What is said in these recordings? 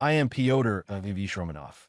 I am Pyotr Ilyich Romanov.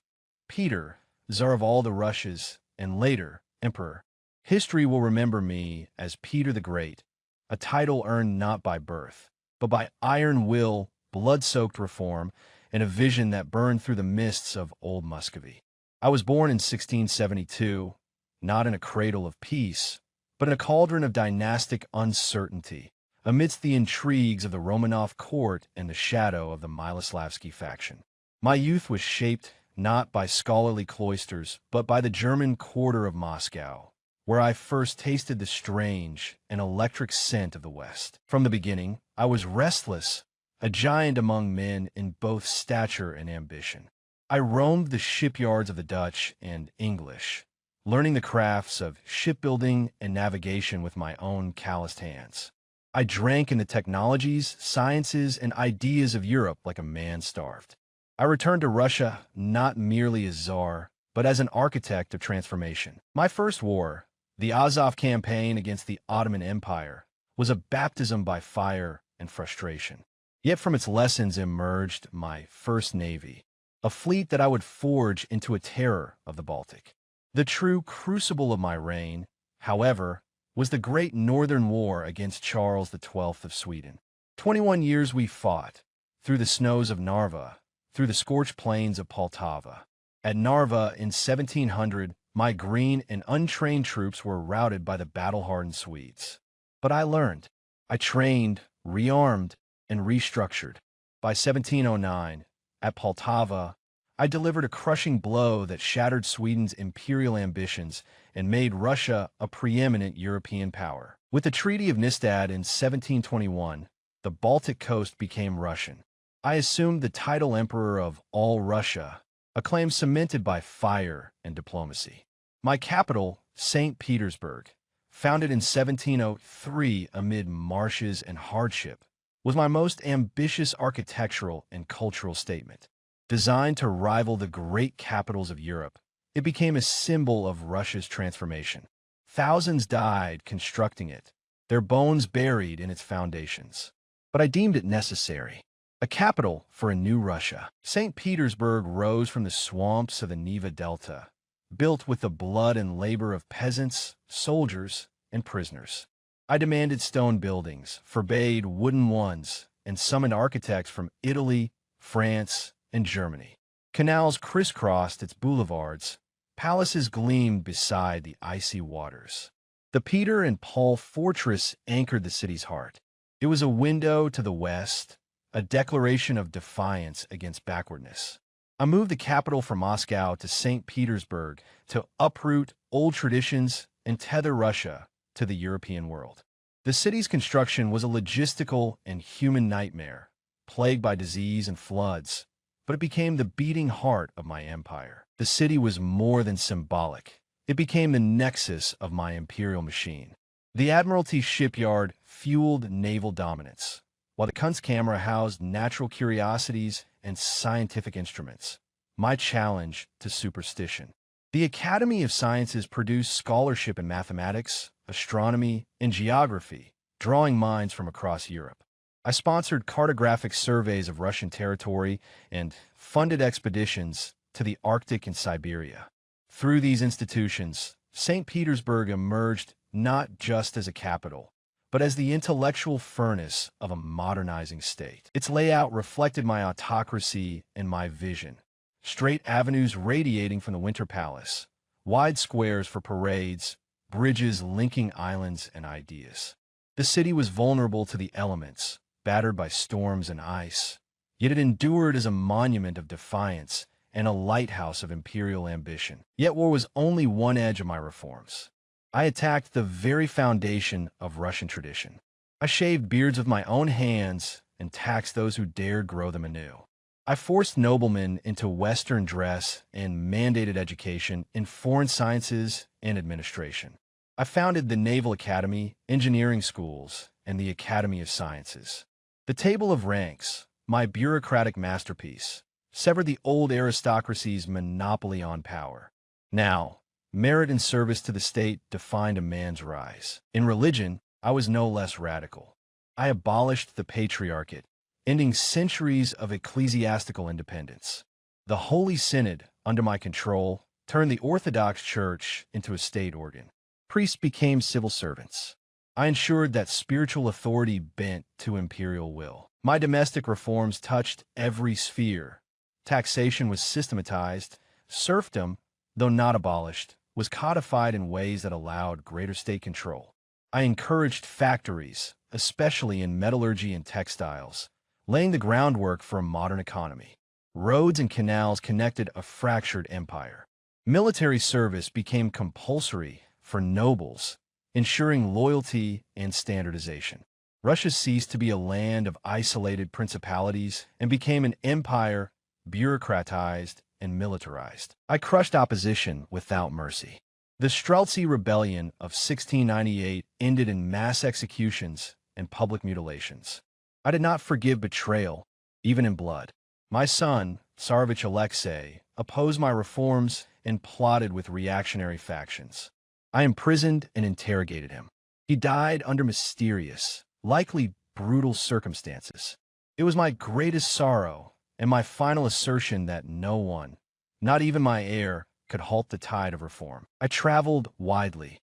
Peter, Tsar of all the Russias, and later, Emperor. History will remember me as Peter the Great, a title earned not by birth, but by iron will, blood-soaked reform, and a vision that burned through the mists of old Muscovy. I was born in 1672, not in a cradle of peace, but in a cauldron of dynastic uncertainty, amidst the intrigues of the Romanov court and the shadow of the Miloslavsky faction. My youth was shaped not by scholarly cloisters, but by the German quarter of Moscow, where I first tasted the strange and electric scent of the West. From the beginning, I was restless, a giant among men in both stature and ambition. I roamed the shipyards of the Dutch and English, learning the crafts of shipbuilding and navigation with my own calloused hands. I drank in the technologies, sciences, and ideas of Europe like a man starved. I returned to Russia not merely as Tsar, but as an architect of transformation. My first war, the Azov campaign against the Ottoman Empire, was a baptism by fire and frustration. Yet from its lessons emerged my first navy, a fleet that I would forge into a terror of the Baltic. The true crucible of my reign, however, was the Great Northern War against Charles XII of Sweden. 21 years we fought, through the snows of Narva, through the scorched plains of Poltava. At Narva in 1700, my green and untrained troops were routed by the battle-hardened Swedes. But I learned. I trained, rearmed, and restructured. By 1709, at Poltava, I delivered a crushing blow that shattered Sweden's imperial ambitions and made Russia a preeminent European power. With the Treaty of Nystad in 1721, the Baltic coast became Russian. I assumed the title Emperor of all Russia, a claim cemented by fire and diplomacy. My capital, St. Petersburg, founded in 1703 amid marshes and hardship, was my most ambitious architectural and cultural statement. Designed to rival the great capitals of Europe, it became a symbol of Russia's transformation. Thousands died constructing it, their bones buried in its foundations. But I deemed it necessary. A capital for a new Russia. St. Petersburg rose from the swamps of the Neva Delta, built with the blood and labor of peasants, soldiers, and prisoners. I demanded stone buildings, forbade wooden ones, and summoned architects from Italy, France, and Germany. Canals crisscrossed its boulevards, palaces gleamed beside the icy waters. The Peter and Paul Fortress anchored the city's heart. It was a window to the west, a declaration of defiance against backwardness. I moved the capital from Moscow to St. Petersburg to uproot old traditions and tether Russia to the European world. The city's construction was a logistical and human nightmare, plagued by disease and floods, but it became the beating heart of my empire. The city was more than symbolic. It became the nexus of my imperial machine. The Admiralty shipyard fueled naval dominance, while the Kunstkamera housed natural curiosities and scientific instruments, my challenge to superstition. The Academy of Sciences produced scholarship in mathematics, astronomy, and geography, drawing minds from across Europe. I sponsored cartographic surveys of Russian territory and funded expeditions to the Arctic and Siberia. Through these institutions, St. Petersburg emerged not just as a capital, but as the intellectual furnace of a modernizing state. Its layout reflected my autocracy and my vision. Straight avenues radiating from the Winter Palace, wide squares for parades, bridges linking islands and ideas. The city was vulnerable to the elements, battered by storms and ice, yet it endured as a monument of defiance and a lighthouse of imperial ambition. Yet war was only one edge of my reforms. I attacked the very foundation of Russian tradition. I shaved beards with my own hands and taxed those who dared grow them anew. I forced noblemen into Western dress and mandated education in foreign sciences and administration. I founded the Naval Academy, engineering schools, and the Academy of Sciences. The table of ranks, my bureaucratic masterpiece, severed the old aristocracy's monopoly on power. Now, merit and service to the state defined a man's rise. In religion, I was no less radical. I abolished the patriarchate, ending centuries of ecclesiastical independence. The Holy Synod, under my control, turned the Orthodox Church into a state organ. Priests became civil servants. I ensured that spiritual authority bent to imperial will. My domestic reforms touched every sphere. Taxation was systematized. Serfdom, though not abolished, was codified in ways that allowed greater state control. I encouraged factories, especially in metallurgy and textiles, laying the groundwork for a modern economy. Roads and canals connected a fractured empire. Military service became compulsory for nobles, ensuring loyalty and standardization. Russia ceased to be a land of isolated principalities and became an empire, bureaucratized and militarized. I crushed opposition without mercy. The Streltsy Rebellion of 1698 ended in mass executions and public mutilations. I did not forgive betrayal, even in blood. My son, Tsarevich Alexei, opposed my reforms and plotted with reactionary factions. I imprisoned and interrogated him. He died under mysterious, likely brutal circumstances. It was my greatest sorrow and my final assertion that no one, not even my heir, could halt the tide of reform. I traveled widely,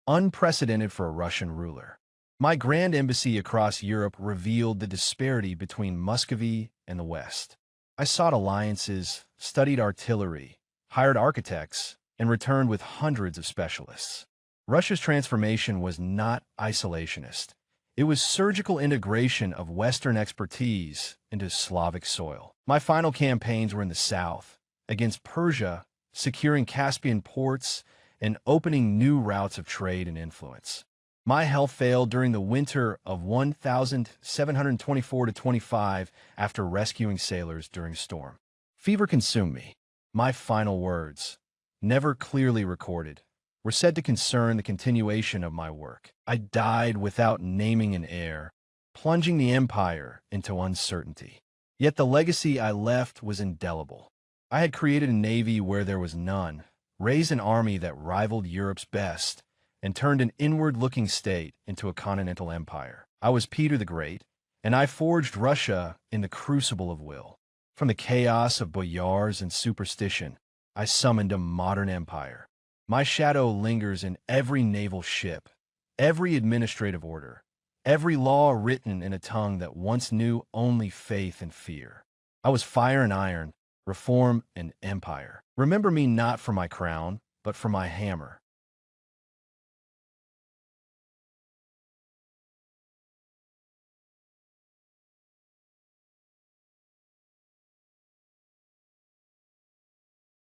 unprecedented for a Russian ruler. My grand embassy across Europe revealed the disparity between Muscovy and the West. I sought alliances, studied artillery, hired architects, and returned with hundreds of specialists. Russia's transformation was not isolationist. It was surgical integration of Western expertise into Slavic soil. My final campaigns were in the south, against Persia, securing Caspian ports and opening new routes of trade and influence. My health failed during the winter of 1724-25 after rescuing sailors during a storm. Fever consumed me. My final words, never clearly recorded, were said to concern the continuation of my work. I died without naming an heir, plunging the empire into uncertainty. Yet the legacy I left was indelible. I had created a navy where there was none, raised an army that rivaled Europe's best, and turned an inward-looking state into a continental empire. I was Peter the Great, and I forged Russia in the crucible of will. From the chaos of boyars and superstition, I summoned a modern empire. My shadow lingers in every naval ship, every administrative order, every law written in a tongue that once knew only faith and fear. I was fire and iron, reform and empire. Remember me not for my crown, but for my hammer.